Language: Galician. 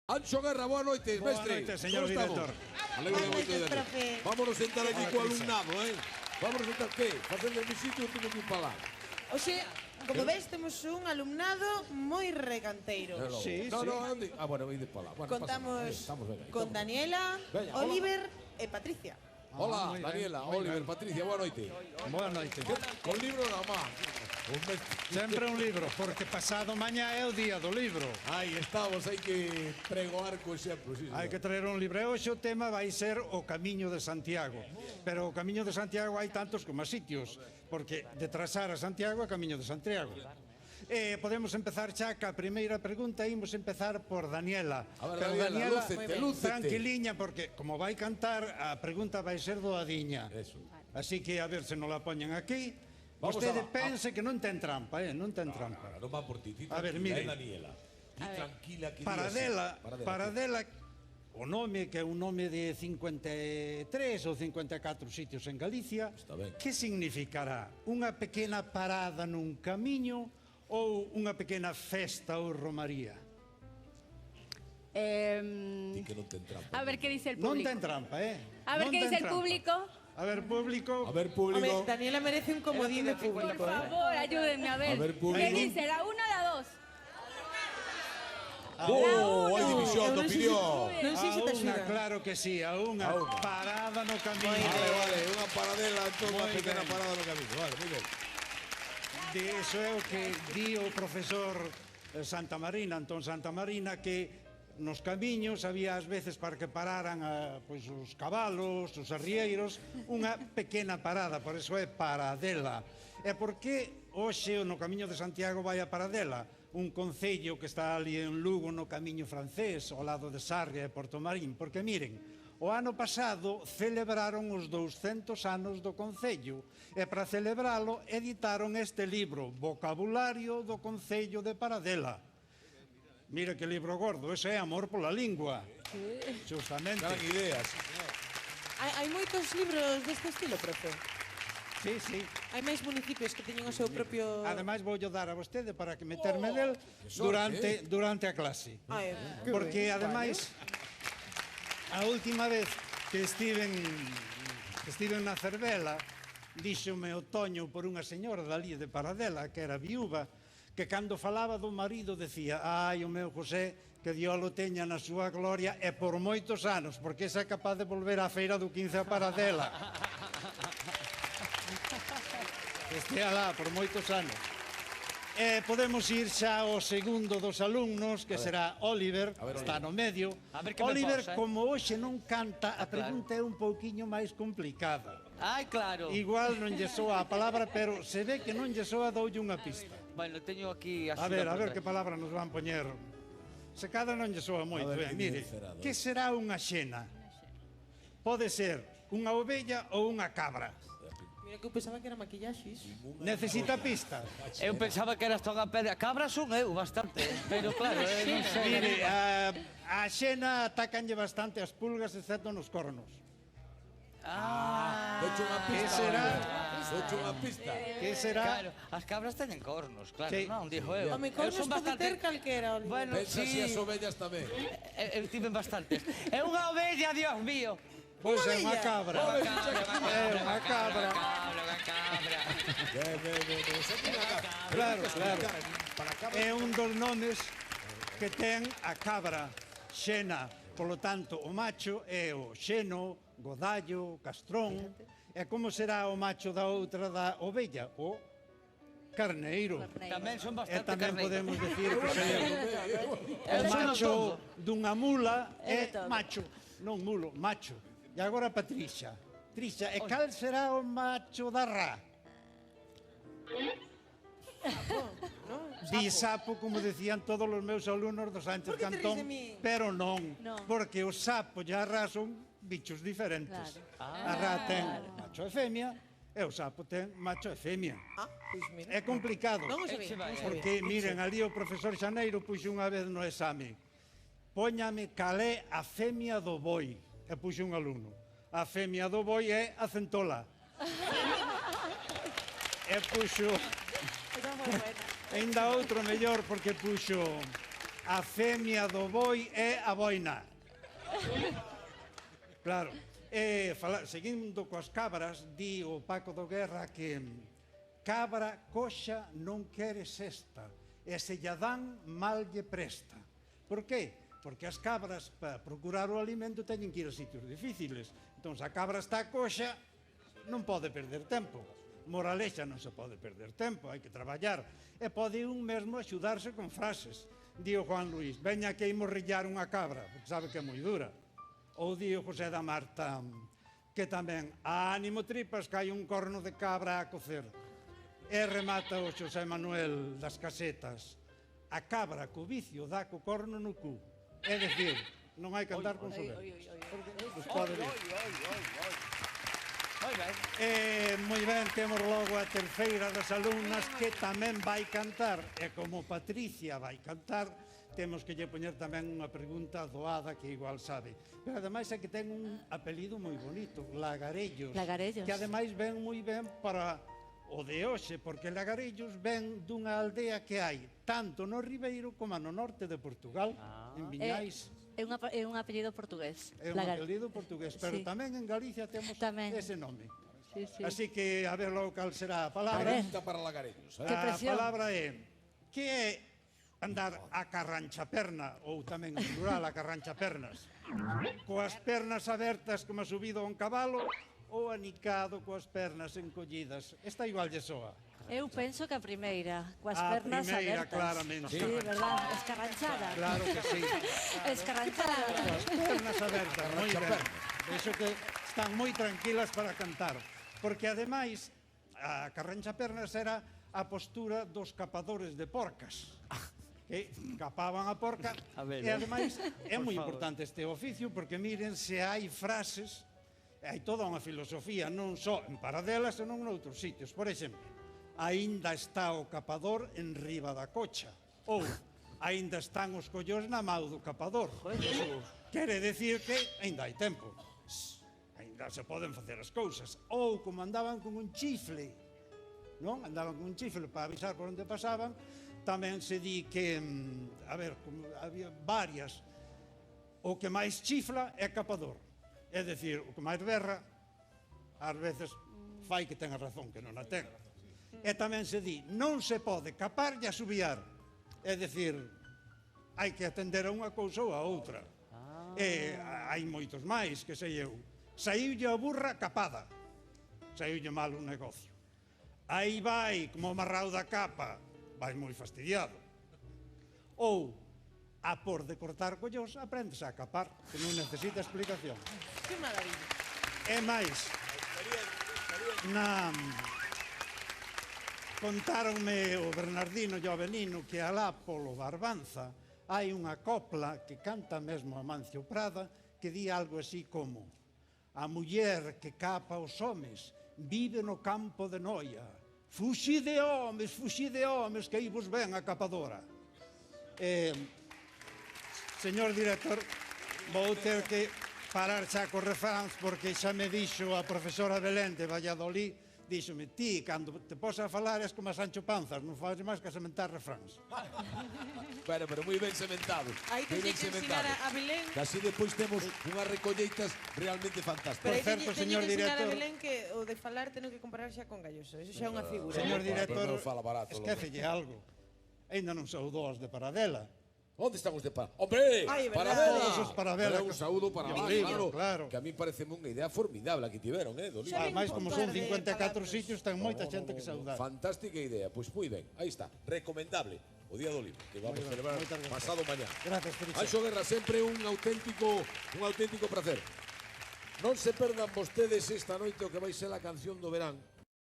Anxo Guerra, boa noite, Boa mestre. noite, señor director. Alegro moito de profe. Vámonos sentar aquí co alumnado, Vámonos sentar, que? Facendo mi sitio, tengo que ir para lá. Oxe, como ves, temos un alumnado moi recanteiro. Sí, no, sí. no, onde? Ah, bueno, ides para lá. Bueno, Contamos estamos ben aí, con estamos. Daniela, Veña, hola. Oliver e Patricia. Hola, moi ben, Daniela, moi Oliver, ben. Patricia, boa noite. Boa noite. Con libro na má. Un mestre. Sempre un libro, porque pasado mañá é o día do libro. Aí estamos, hai que pregoar co exemplo, sí, Hai que traer un libro. E hoxe o tema vai ser o Camiño de Santiago. Pero o Camiño de Santiago hai tantos como sitios, porque de trazar a Santiago é Camiño de Santiago. Podemos empezar xa ca primeira pregunta. Imos empezar por Daniela. A ver, Pero Daniela, lúcete. tranquiliña, porque como vai cantar, a pregunta vai ser doadiña. Eso. Así que a ver se non la poñen aquí. Vamos Vostede a- pense que non ten trampa, non ten trampa. Non va por ti, ti A ver, tranquila, mire. Daniela. Ti tranquila que Paradela, o nome que é un nome de 53 ou 54 sitios en Galicia. Está ben. Que significará? Unha pequena parada nun camiño ou unha pequena festa ou romaría? Ti que non ten trampa. A ver qué dice el Non público. ten trampa, A ver Non qué ten dice el trampa. público. A ver, público. A ver, Home, público. Daniela merece un comodín de Por público. favor, ayúdenme a ver. A ver, público. ¿Qué dice? ¿La 1 o la 2? Oh, hai división de Eu non sei se- opinión. Non sei se te A unha, axuda. claro que sí, a unha A unha. parada no camiño. Vale, vale, unha paradela, entón, unha Moi pequena ben. parada no camiño. Vale, moi ben. De iso é o que di o profesor Santa Marina, Antón Santa Marina, que nos camiños había ás veces para que pararan pois, os cabalos, os arrieiros, unha pequena parada, por eso é paradela. E por que hoxe no Camiño de Santiago vai a paradela? Un concello que está ali en Lugo no camiño francés, ao lado de Sarria e Portomarín, porque miren, o ano pasado celebraron os 200 anos do Concello e para celebralo editaron este libro, Vocabulario do Concello de Paradela. Mira que libro gordo, ese é amor pola lingua. Justamente. Gran idea, sí. Hai moitos libros deste estilo, profe. Sí, sí. Hai máis municipios que teñen o seu propio... Ademais vou dar a vostede para que meterme del sorte, durante a clase. Ai, que Porque ben. ademais a última vez que estiven na Cervela, díxome o Toño por unha señora dali de Paradela que era viúva, que cando falaba do marido decía: ai, o meu José, que Dios lo teña na súa gloria e por moitos anos, porque esa é capaz de volver á feira do 15 a Paradela. Que estea lá por moitos anos. Podemos ir xa ao segundo dos alumnos, que será Oliver, ver, está no medio. A ver que me Oliver, posa, como hoxe non canta, a claro. pregunta é un pouquiño máis complicada. Ai, claro. Igual non lle soa a palabra, pero se ve que non lle soa, doulle unha pista. Bueno, teño aquí A ver que palabra nos van poñer. Se cada non lle soa moito, A ver, que mire, sincerado. que será unha xena? Pode ser unha ovella ou unha cabra. Mira que eu pensaba que era maquillaxis. Necesita pistas. Eu pensaba que eras toda pedra. Cabra son eu bastante, pero claro, non sei. Mire, a xena atacanlle bastante as pulgas, excepto nos cornos. Decho unha pista. Que será? Decho unha pista. Que será? Claro, as cabras teñen cornos, claro, Sí. non, dixo eu. Home, Eu cornos son pode ter calquera, Oliver. Bueno, Pensa si sí. as ovellas tamén. Eu tiven bastantes. É unha ovella, Dios mío. Pois é unha ovella? cabra. É unha cabra. Unha cabra. Claro, claro. É un dos nomes que ten a cabra, xena. Polo tanto, o macho é o xeno, godallo, castrón. E como será o macho da outra da ovella? O carneiro. Tamén son E bastante tamén carneiro. podemos decir que Eu o son macho todo. dunha mula É é de todo. macho, non mulo, macho. E agora Patricia. Patricia, e cal será o macho da ra? Di sapo, como decían todos os meus alumnos do Sánchez Por que te Cantón, ríes de mí? pero non, Non. porque o sapo e a ra son bichos diferentes. A ra ten macho e femia, e o sapo ten macho e femia. Ah, pois mira. É complicado. Non o sabía, Eche vai, non o sabía. Porque, miren, ali o profesor Xaneiro puxo unha vez no exame: póñame cal é a femia do boi. E puxo un alumno: a femia do boi é a centola. E puxo... Ainda outro mellor, porque puxo a femia do boi é a boina. Claro. Seguindo coas cabras, di o Paco do Guerra que cabra coxa non quere sesta, e se lla dan mal lle presta. Por qué? Porque as cabras, para procurar o alimento, teñen que ir a sitios difíciles. Entón, se a cabra está coxa, non pode perder tempo. Moralexa, non se pode perder tempo, hai que traballar. E pode un mesmo axudarse con frases. Dio Juan Luis, veña que imos rillar unha cabra, porque sabe que é moi dura. Ou dio José da Marta, que tamén, ánimo tripas, que hai un corno de cabra a cocer. E remata o Xosé Manuel das Casetas, a cabra co vicio dá co corno no cu. É dicir, non hai que andar con soberbios. Os pode ver. Moi ben, temos logo a terceira das alumnas que tamén vai cantar. E como Patricia vai cantar, temos que lle poñer tamén unha pregunta doada que igual sabe. Pero ademais é que ten un apelido moi bonito, Lagarellos. Lagarellos. Que ademais ven moi ben para o de hoxe, porque Lagarellos ven dunha aldea que hai tanto no Ribeiro como no norte de Portugal, en Viñais. É un apelido portugués. É un apelido portugués, pero Sí. tamén en Galicia temos Tamén. ese nome. Sí, sí. Así que a ver logo cal será a palabra. A ver. Pregunta para lagareños. Que A presión. palabra é que é andar a carranchaperna, ou tamén en plural a carranchapernas, coas pernas abertas como a subido a un cabalo, ou anicado coas pernas encollidas. Esta igual lle soa. Eu penso que a primeira, coas A pernas primeira, abertas. claramente. Sí, verdad, escarranchada. Claro que sí. Escarranchada. Coas pernas abertas, moi ben. Vexo que están moi tranquilas para cantar. Porque ademais, a carranchapernas era a postura dos capadores de porcas. Que capaban a porca. A ver, E ademais é por moi favor. importante este oficio porque miren se hai frases, hai toda unha filosofía, non só en Paradelas, senón noutros sitios. Por exemplo, aínda está o capador en riba da cocha. Ou, aínda están os collóns na mau do capador. Quere decir que aínda hai tempo. Aínda se poden facer as cousas. Ou, como andaban con un chifle, non? Andaban con un chifle para avisar por onde pasaban, tamén se di que, a ver, como había varias, o que máis chifla é capador. É dicir, o que máis berra, ás veces fai que tenga razón, que non a ten. E tamén se di, non se pode capar e asubiar. É dicir, hai que atender a unha cousa ou a outra. E hai moitos máis, que sei eu. Saíulle a burra capada, saíulle mal un negocio. Aí vai, como amarrado da capa, vai moi fastidiado. Ou, a por de cortar collós, aprendes a capar, que non necesita explicación. Que maravilla. E máis, contáronme o Bernardino e o Avelino que alá polo Barbanza hai unha copla que canta mesmo Amancio Prada que di algo así como: a muller que capa os homes vive no campo de Noia. Fuxide homes, que aí vos ven a capadora. Señor director, vou ter que parar xa co refráns porque xa me dixo a profesora Belén de Valladolid, díxome, ti, cando te posa a falar és como a Sancho Panzas, non faz máis que sementar refráns. Bueno, pero moi ben sementado. Aí Moi te ben que ensinar a Belén. Que así depois temos unhas recolleitas realmente fantásticas. Pero aí certo, teñe señor que ensinar a director. Belén que o de falar ten que comparar xa con Galloso. Eso xa é unha figura. Señor director, Pero non fala barato, esquécelle algo. Ainda non saudou os de Paradela. Onde están os de Paradela? ¡Hombre! Ai, verdad. Paradela! Todos os Paradela. Pero un saúdo para Yo lá, digo, claro. Que a mí parece unha idea formidable a que tiveron, do libro. Xa ven Ademais, un como par son de 54 palabras. sitios, ten moita xente que saudar. Fantástica idea. Pois moi ben, aí está, recomendable o Día do Libro, que vamos a ben, celebrar moitas gracias. pasado mañá. Gracias, Felicia. Anxo Guerra, sempre un auténtico placer. Non se perdan vostedes esta noite o que vai ser a canción do verán,